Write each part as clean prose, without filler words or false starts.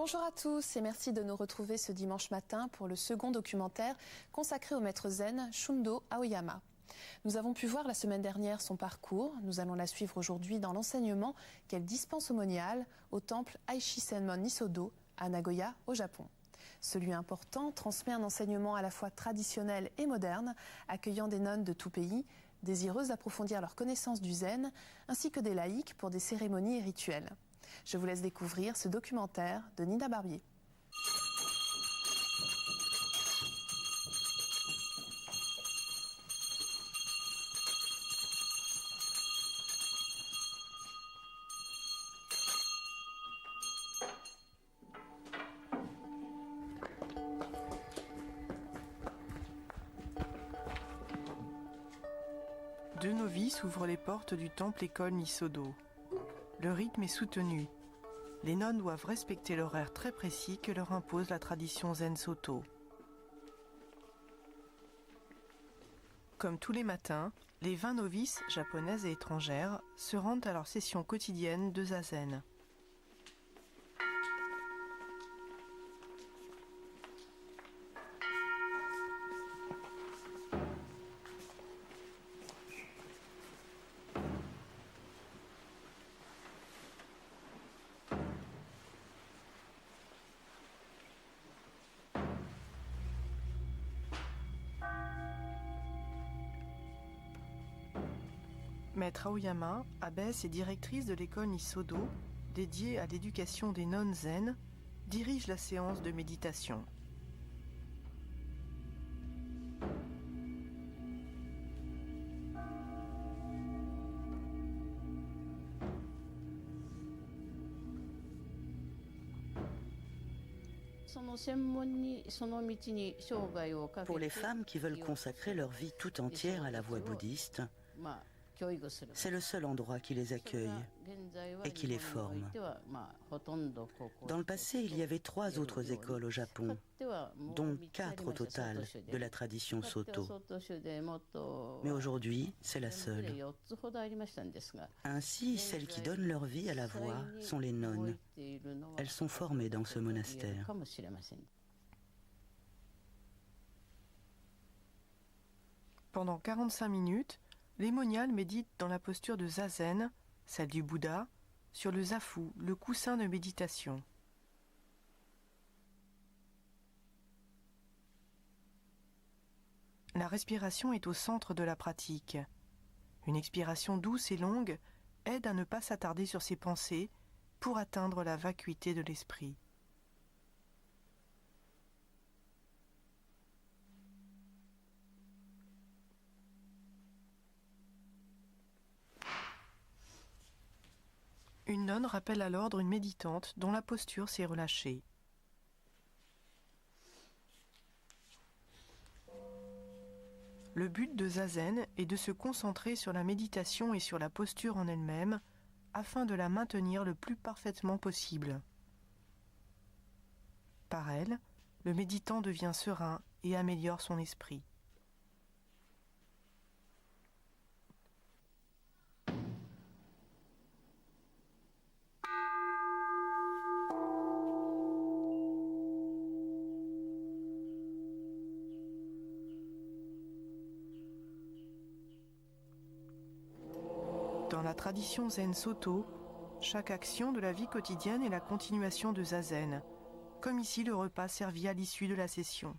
Bonjour à tous et merci de nous retrouver ce dimanche matin pour le second documentaire consacré au maître zen Shundo Aoyama. Nous avons pu voir la semaine dernière son parcours. Nous allons la suivre aujourd'hui dans l'enseignement qu'elle dispense au monial au temple Aishi Senmon Nisodo à Nagoya, au Japon. Ce lieu important transmet un enseignement à la fois traditionnel et moderne, accueillant des nonnes de tout pays, désireuses d'approfondir leur connaissance du zen, ainsi que des laïcs pour des cérémonies et rituels. Je vous laisse découvrir ce documentaire de Nina Barbier. Deux novices ouvrent les portes du temple-école Nisodo. Le rythme est soutenu. Les nonnes doivent respecter l'horaire très précis que leur impose la tradition zen Soto. Comme tous les matins, les 20 novices, japonaises et étrangères, se rendent à leur session quotidienne de zazen. Maître Aoyama, abbesse et directrice de l'école Nisodo, dédiée à l'éducation des nonnes zen, dirige la séance de méditation. Pour les femmes qui veulent consacrer leur vie tout entière à la voie bouddhiste, c'est le seul endroit qui les accueille et qui les forme. Dans le passé, il y avait 3 autres écoles au Japon, dont 4 au total de la tradition Soto. Mais aujourd'hui, c'est la seule. Ainsi, celles qui donnent leur vie à la voie sont les nonnes. Elles sont formées dans ce monastère. Pendant 45 minutes, les moniales méditent dans la posture de zazen, celle du Bouddha, sur le zafu, le coussin de méditation. La respiration est au centre de la pratique. Une expiration douce et longue aide à ne pas s'attarder sur ses pensées pour atteindre la vacuité de l'esprit. Une nonne rappelle à l'ordre une méditante dont la posture s'est relâchée. Le but de zazen est de se concentrer sur la méditation et sur la posture en elle-même afin de la maintenir le plus parfaitement possible. Par elle, le méditant devient serein et améliore son esprit. Dans la tradition zen Soto, chaque action de la vie quotidienne est la continuation de zazen, comme ici le repas servi à l'issue de la session.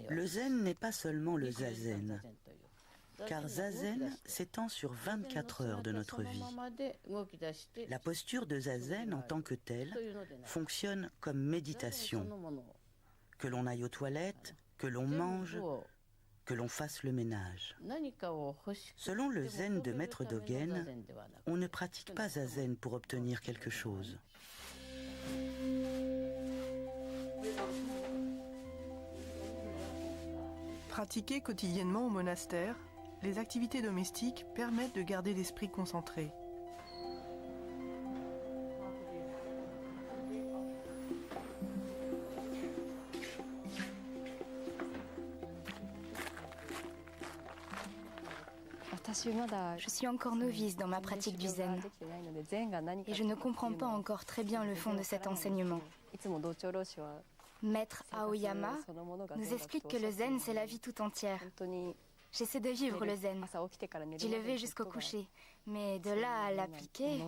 Le zen n'est pas seulement le zazen, car zazen s'étend sur 24 heures de notre vie. La posture de zazen en tant que telle fonctionne comme méditation. Que l'on aille aux toilettes, que l'on mange, que l'on fasse le ménage. Selon le zen de Maître Dogen, on ne pratique pas zazen pour obtenir quelque chose. Pratiquées quotidiennement au monastère, les activités domestiques permettent de garder l'esprit concentré. Je suis encore novice dans ma pratique du zen et je ne comprends pas encore très bien le fond de cet enseignement. Maître Aoyama nous explique que le zen, c'est la vie tout entière. J'essaie de vivre le zen, d'y lever jusqu'au coucher, mais de là à l'appliquer...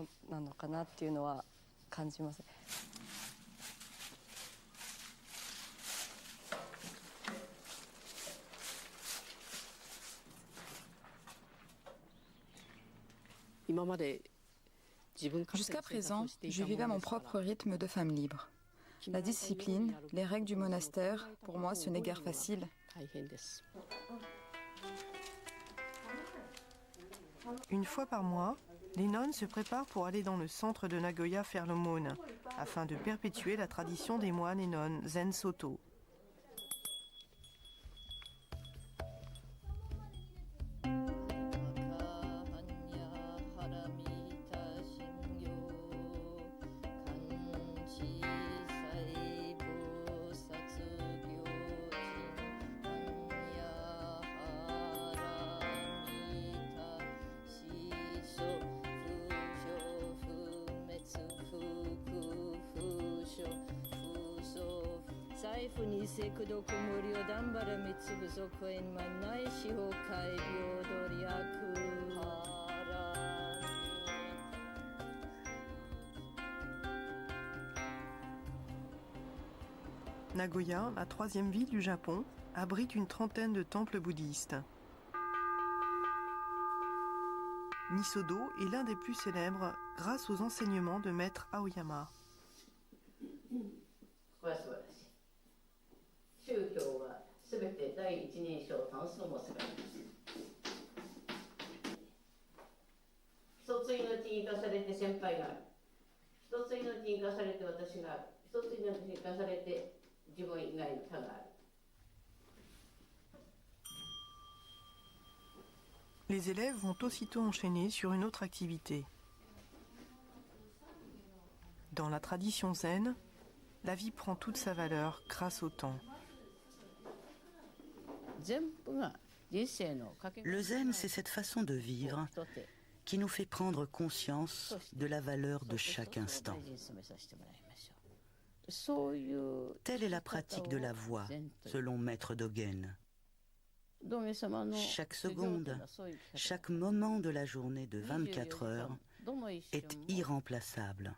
Jusqu'à présent, je vivais mon propre rythme de femme libre. La discipline, les règles du monastère, pour moi, ce n'est guère facile. Une fois par mois, les nonnes se préparent pour aller dans le centre de Nagoya faire l'aumône, afin de perpétuer la tradition des moines et nonnes Zen Soto. Nagoya, la troisième ville du Japon, abrite une trentaine de temples bouddhistes. Nisodo est l'un des plus célèbres grâce aux enseignements de maître Aoyama. Les élèves vont aussitôt enchaîner sur une autre activité. Dans la tradition zen, la vie prend toute sa valeur grâce au temps. Le zen, c'est cette façon de vivre qui nous fait prendre conscience de la valeur de chaque instant. Telle est la pratique de la voie, selon Maître Dogen. Chaque seconde, chaque moment de la journée de 24 heures est irremplaçable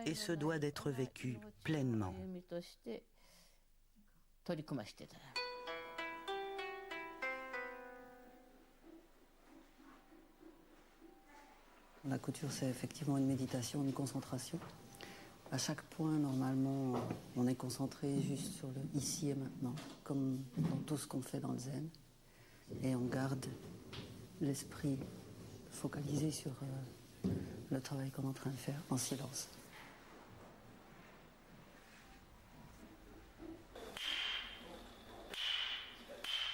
et se doit d'être vécu pleinement. La couture, c'est effectivement une méditation, une concentration. À chaque point, normalement, on est concentré juste sur le ici et maintenant, comme dans tout ce qu'on fait dans le zen. Et on garde l'esprit focalisé sur le travail qu'on est en train de faire en silence.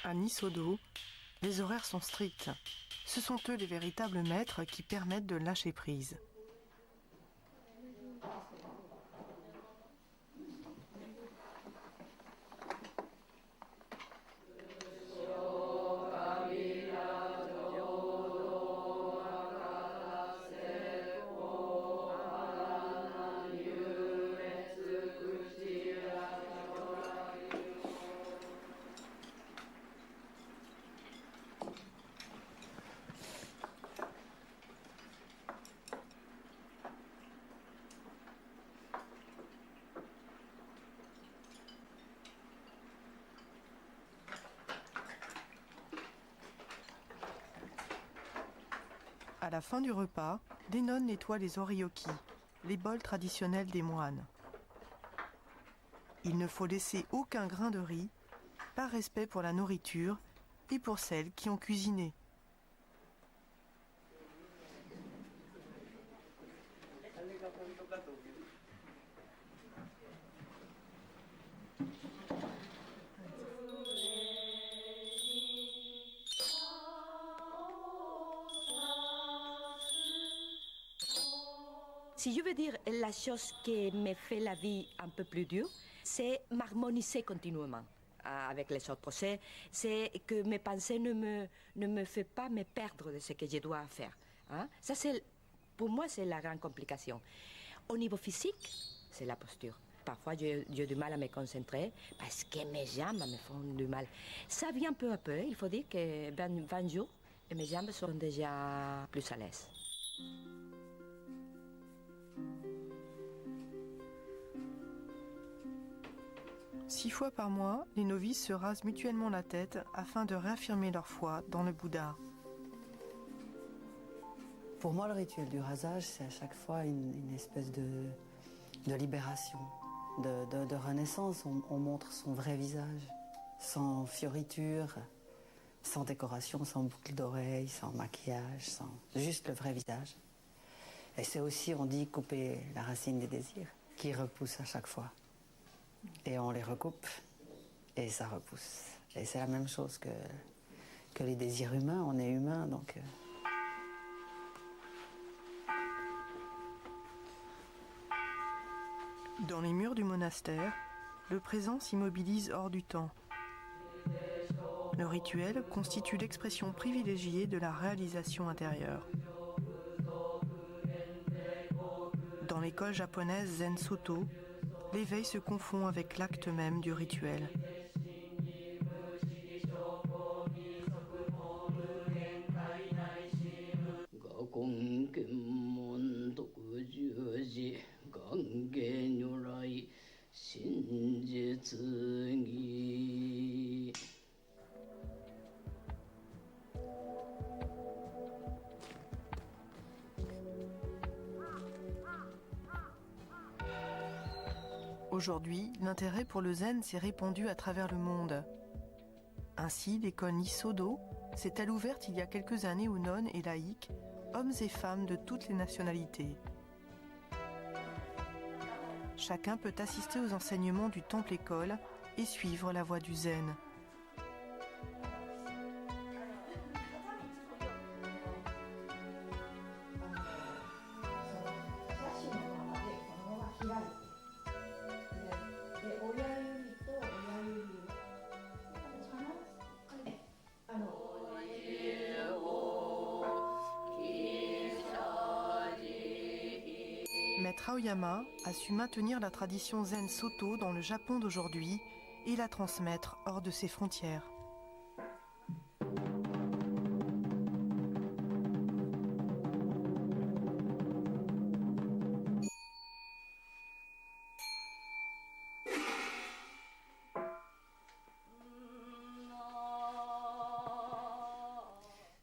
À Nisodo, les horaires sont stricts. Ce sont eux les véritables maîtres qui permettent de lâcher prise. À la fin du repas, des nonnes nettoient les oryoki, les bols traditionnels des moines. Il ne faut laisser aucun grain de riz, par respect pour la nourriture et pour celles qui ont cuisiné. Si je veux dire la chose qui me fait la vie un peu plus dure, c'est m'harmoniser continuellement. avec les autres. C'est que mes pensées ne me font pas me perdre de ce que je dois faire. Hein? Ça, pour moi, c'est la grande complication. Au niveau physique, c'est la posture. Parfois, j'ai du mal à me concentrer parce que mes jambes me font du mal. Ça vient peu à peu. Il faut dire que 20 jours, et mes jambes sont déjà plus à l'aise. Six fois par mois, les novices se rasent mutuellement la tête afin de réaffirmer leur foi dans le Bouddha. Pour moi, le rituel du rasage, c'est à chaque fois une espèce de libération, de renaissance. On montre son vrai visage, sans fioritures, sans décoration, sans boucle d'oreille, sans maquillage, juste le vrai visage. Et c'est aussi, on dit, couper la racine des désirs, qui repoussent à chaque fois. Et on les recoupe, et ça repousse. Et c'est la même chose que les désirs humains, on est humain, donc... Dans les murs du monastère, le présent s'immobilise hors du temps. Le rituel constitue l'expression privilégiée de la réalisation intérieure. Dans l'école japonaise Zen Soto, l'éveil se confond avec l'acte même du rituel. Aujourd'hui, l'intérêt pour le zen s'est répandu à travers le monde. Ainsi, l'école Nisodo s'est-elle ouverte il y a quelques années aux nonnes et laïcs, hommes et femmes de toutes les nationalités. Chacun peut assister aux enseignements du temple-école et suivre la voie du zen. Maître Aoyama a su maintenir la tradition zen Soto dans le Japon d'aujourd'hui et la transmettre hors de ses frontières.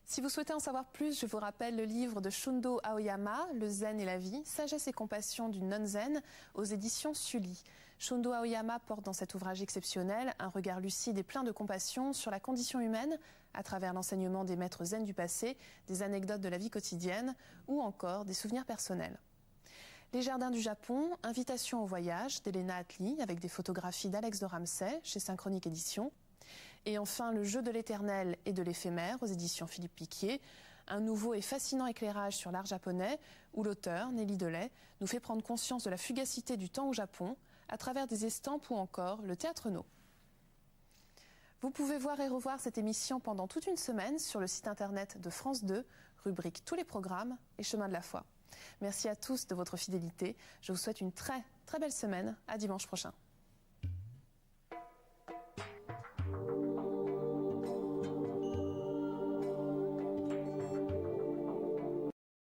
Si vous souhaitez en savoir plus, je vous rappelle le livre de Shundo Aoyama, Le zen et la vie, sagesse et compassion d'une nonne zen, aux éditions Sully. Shundo Aoyama porte dans cet ouvrage exceptionnel un regard lucide et plein de compassion sur la condition humaine, à travers l'enseignement des maîtres zen du passé, des anecdotes de la vie quotidienne ou encore des souvenirs personnels. Les jardins du Japon, invitation au voyage d'Elena Attlee avec des photographies d'Alex de Ramsay chez Synchronique Éditions. Et enfin, Le jeu de l'éternel et de l'éphémère aux éditions Philippe Piquier, un nouveau et fascinant éclairage sur l'art japonais où l'auteur, Nelly Delay, nous fait prendre conscience de la fugacité du temps au Japon à travers des estampes ou encore le théâtre No. Vous pouvez voir et revoir cette émission pendant toute une semaine sur le site internet de France 2, rubrique Tous les programmes et Chemin de la foi. Merci à tous de votre fidélité. Je vous souhaite une très belle semaine. À dimanche prochain.